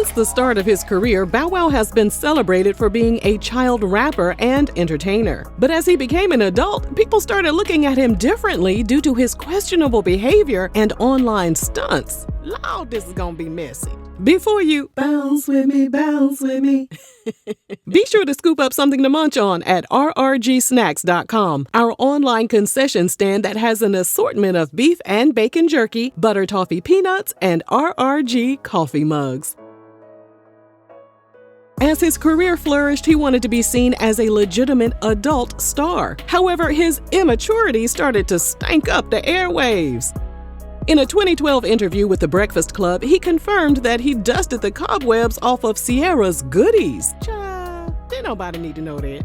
Since the start of his career, Bow Wow has been celebrated for being a child rapper and entertainer. But as he became an adult, people started looking at him differently due to his questionable behavior and online stunts. Lord, this is gonna be messy. Before you bounce with me, be sure to scoop up something to munch on at rrgsnacks.com, our online concession stand that has an assortment of beef and bacon jerky, butter toffee peanuts, and RRG coffee mugs. As his career flourished, he wanted to be seen as a legitimate adult star. However, his immaturity started to stank up the airwaves. In a 2012 interview with The Breakfast Club, he confirmed that he dusted the cobwebs off of Ciara's goodies. Child, didn't nobody need to know that.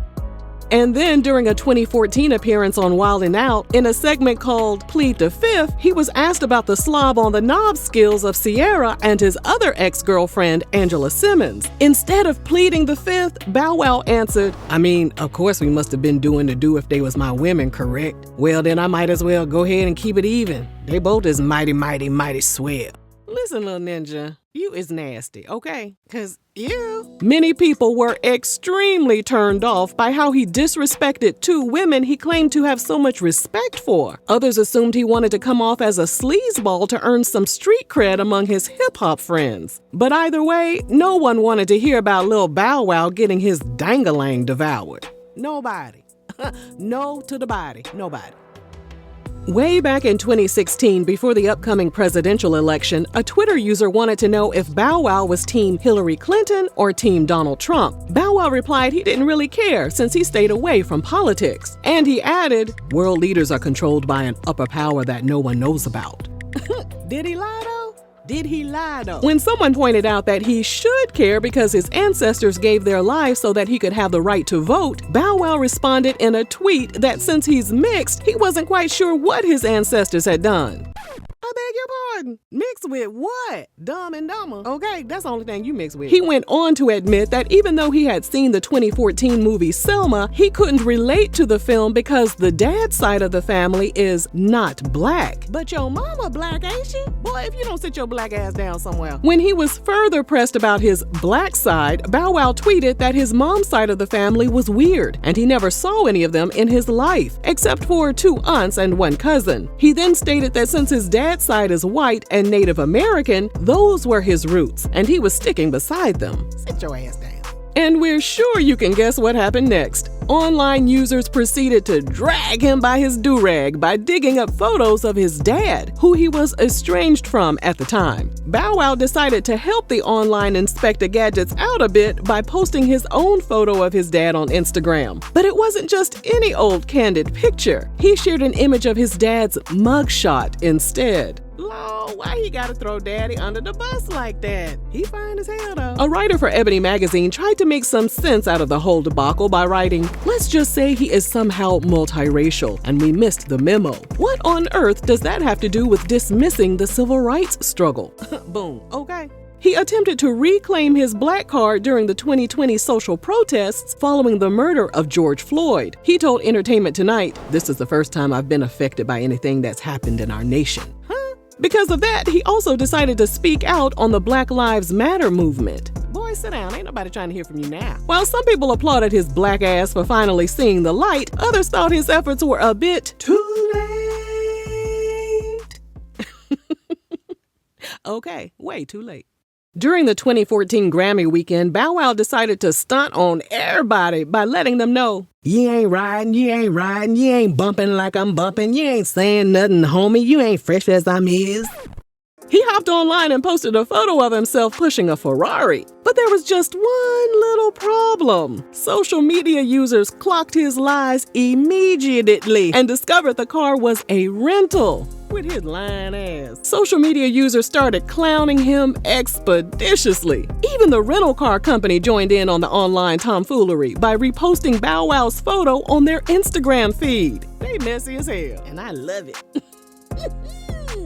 And then during a 2014 appearance on Wild 'N Out, in a segment called Plead the Fifth, he was asked about the slob on the knob skills of Ciara and his other ex-girlfriend, Angela Simmons. Instead of pleading the fifth, Bow Wow answered, "I mean, of course we must have been doing the do if they was my women, correct? Well, then I might as well go ahead and keep it even. They both is mighty swell." Listen, little ninja, you is nasty, okay? 'Cause you. Many people were extremely turned off by how he disrespected two women he claimed to have so much respect for. Others assumed he wanted to come off as a sleazeball to earn some street cred among his hip-hop friends. But either way, no one wanted to hear about Lil Bow Wow getting his dangalang devoured. Nobody. No to the body. Nobody. Way back in 2016, before the upcoming presidential election, a Twitter user wanted to know if Bow Wow was Team Hillary Clinton or Team Donald Trump. Bow Wow replied he didn't really care since he stayed away from politics. And he added, "World leaders are controlled by an upper power that no one knows about." Did he lie though? Did he lie though? When someone pointed out that he should care because his ancestors gave their lives so that he could have the right to vote, Bow Wow responded in a tweet that since he's mixed, he wasn't quite sure what his ancestors had done. I beg your pardon. Mixed with what? Dumb and Dumber. Okay, that's the only thing you mix with. He went on to admit that even though he had seen the 2014 movie Selma, he couldn't relate to the film because the dad side of the family is not black. But your mama black, ain't she? Boy, if you don't sit your black ass down somewhere. When he was further pressed about his black side, Bow Wow tweeted that his mom's side of the family was weird, and he never saw any of them in his life, except for 2 aunts and 1 cousin. He then stated that since his dad's side is white and Native American, those were his roots, and he was sticking beside them. Sit your ass down. And we're sure you can guess what happened next. Online users proceeded to drag him by his do-rag by digging up photos of his dad, who he was estranged from at the time. Bow Wow decided to help the online Inspector Gadgets out a bit by posting his own photo of his dad on Instagram. But it wasn't just any old candid picture. He shared an image of his dad's mugshot instead. Lord, why he gotta throw daddy under the bus like that? He fine as hell though. A writer for Ebony magazine tried to make some sense out of the whole debacle by writing, "Let's just say he is somehow multiracial and we missed the memo. What on earth does that have to do with dismissing the civil rights struggle?" Boom, okay. He attempted to reclaim his black card during the 2020 social protests following the murder of George Floyd. He told Entertainment Tonight, "This is the first time I've been affected by anything that's happened in our nation." Because of that, he also decided to speak out on the Black Lives Matter movement. Boy, sit down. Ain't nobody trying to hear from you now. While some people applauded his black ass for finally seeing the light, others thought his efforts were a bit too late. Okay, way too late. During the 2014 Grammy weekend, Bow Wow decided to stunt on everybody by letting them know, "You ain't riding, you ain't bumping like I'm bumping, you ain't saying nothing, homie, you ain't fresh as I'm is." He hopped online and posted a photo of himself pushing a Ferrari. But there was just one little problem. Social media users clocked his lies immediately and discovered the car was a rental. With his lying ass. Social media users started clowning him expeditiously. Even the rental car company joined in on the online tomfoolery by reposting Bow Wow's photo on their Instagram feed. They messy as hell, and I love it.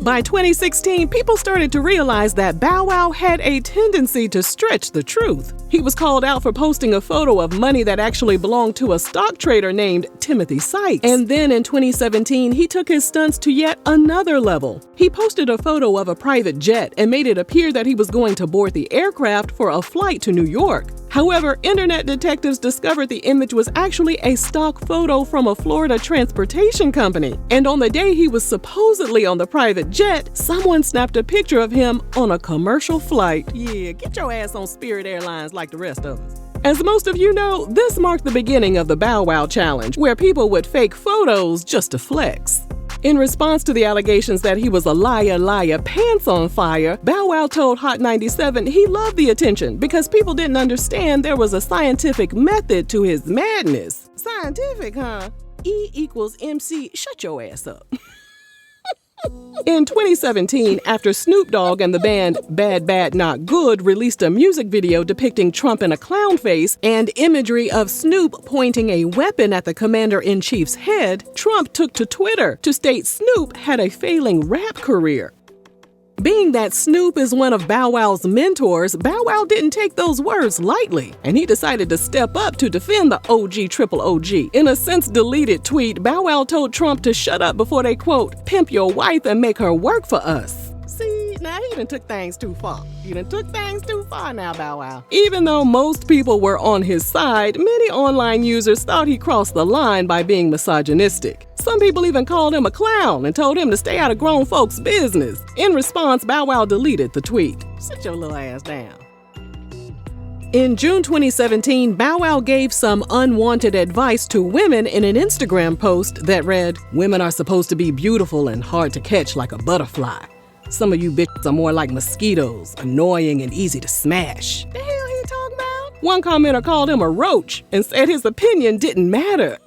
By 2016, people started to realize that Bow Wow had a tendency to stretch the truth. He was called out for posting a photo of money that actually belonged to a stock trader named Timothy Sykes. And then in 2017, he took his stunts to yet another level. He posted a photo of a private jet and made it appear that he was going to board the aircraft for a flight to New York. However, internet detectives discovered the image was actually a stock photo from a Florida transportation company. And on the day he was supposedly on the private jet, someone snapped a picture of him on a commercial flight. Yeah, get your ass on Spirit Airlines like the rest of us. As most of you know, this marked the beginning of the Bow Wow Challenge, where people would fake photos just to flex. In response to the allegations that he was a liar, pants on fire, Bow Wow told Hot 97 he loved the attention because people didn't understand there was a scientific method to his madness. Scientific, huh? E equals MC, shut your ass up. In 2017, after Snoop Dogg and the band Bad Bad Not Good released a music video depicting Trump in a clown face and imagery of Snoop pointing a weapon at the commander-in-chief's head, Trump took to Twitter to state Snoop had a failing rap career. Being that Snoop is one of Bow Wow's mentors, Bow Wow didn't take those words lightly, and he decided to step up to defend the OG Triple OG. In a since-deleted tweet, Bow Wow told Trump to shut up before they, quote, pimp your wife and make her work for us. See, now he done took things too far. You done took things too far now, Bow Wow. Even though most people were on his side, many online users thought he crossed the line by being misogynistic. Some people even called him a clown and told him to stay out of grown folks' business. In response, Bow Wow deleted the tweet. Sit your little ass down. In June 2017, Bow Wow gave some unwanted advice to women in an Instagram post that read, "Women are supposed to be beautiful and hard to catch like a butterfly. Some of you bitches are more like mosquitoes, annoying and easy to smash." The hell he talking about? One commenter called him a roach and said his opinion didn't matter.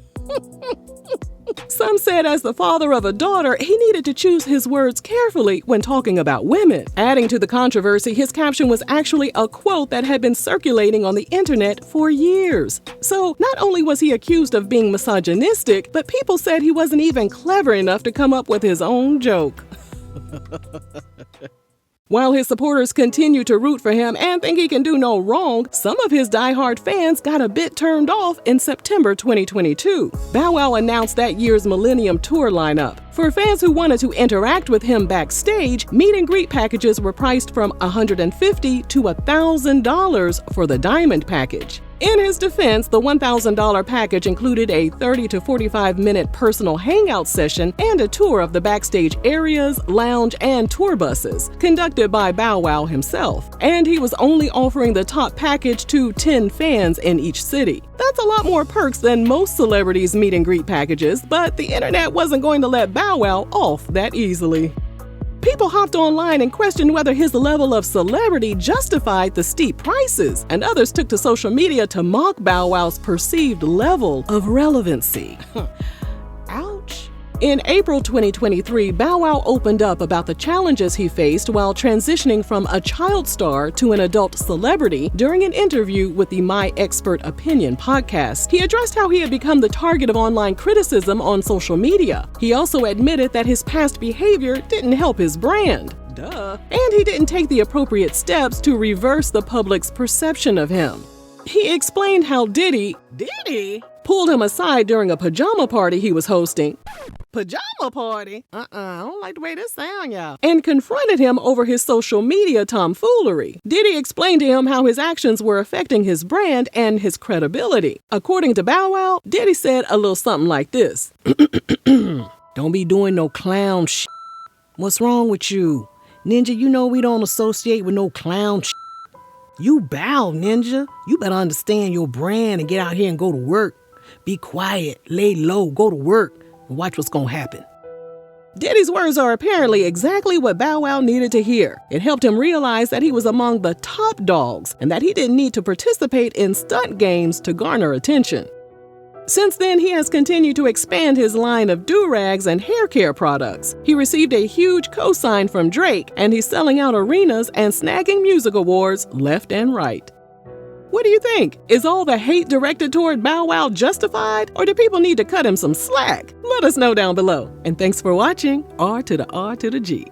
Some said as the father of a daughter, he needed to choose his words carefully when talking about women. Adding to the controversy, his caption was actually a quote that had been circulating on the internet for years. So not only was he accused of being misogynistic, but people said he wasn't even clever enough to come up with his own joke. While his supporters continue to root for him and think he can do no wrong, some of his diehard fans got a bit turned off in September 2022. Bow Wow announced that year's Millennium Tour lineup. For fans who wanted to interact with him backstage, meet and greet packages were priced from $150 to $1,000 for the Diamond package. In his defense, the $1,000 package included a 30 to 45-minute personal hangout session and a tour of the backstage areas, lounge, and tour buses, conducted by Bow Wow himself. And he was only offering the top package to 10 fans in each city. That's a lot more perks than most celebrities' meet and greet packages, but the internet wasn't going to let Bow Wow off that easily. People hopped online and questioned whether his level of celebrity justified the steep prices, and others took to social media to mock Bow Wow's perceived level of relevancy. Ouch. In April 2023, Bow Wow opened up about the challenges he faced while transitioning from a child star to an adult celebrity during an interview with the My Expert Opinion podcast. He addressed how he had become the target of online criticism on social media. He also admitted that his past behavior didn't help his brand. Duh. And he didn't take the appropriate steps to reverse the public's perception of him. He explained how Diddy pulled him aside during a pajama party he was hosting. Pajama party? I don't like the way this sounds, y'all. And confronted him over his social media tomfoolery. Diddy explained to him how his actions were affecting his brand and his credibility. According to Bow Wow, Diddy said a little something like this. Don't be doing no clown shit. What's wrong with you? Ninja, you know we don't associate with no clown shit. You bow, Ninja. You better understand your brand and get out here and go to work. Be quiet, lay low, go to work. Watch what's gonna happen. Diddy's words are apparently exactly what Bow Wow needed to hear. It helped him realize that he was among the top dogs and that he didn't need to participate in stunt games to garner attention. Since then, he has continued to expand his line of do-rags and hair care products. He received a huge co-sign from Drake, and he's selling out arenas and snagging music awards left and right. What do you think? Is all the hate directed toward Bow Wow justified, or do people need to cut him some slack? Let us know down below. And thanks for watching R to the R to the G.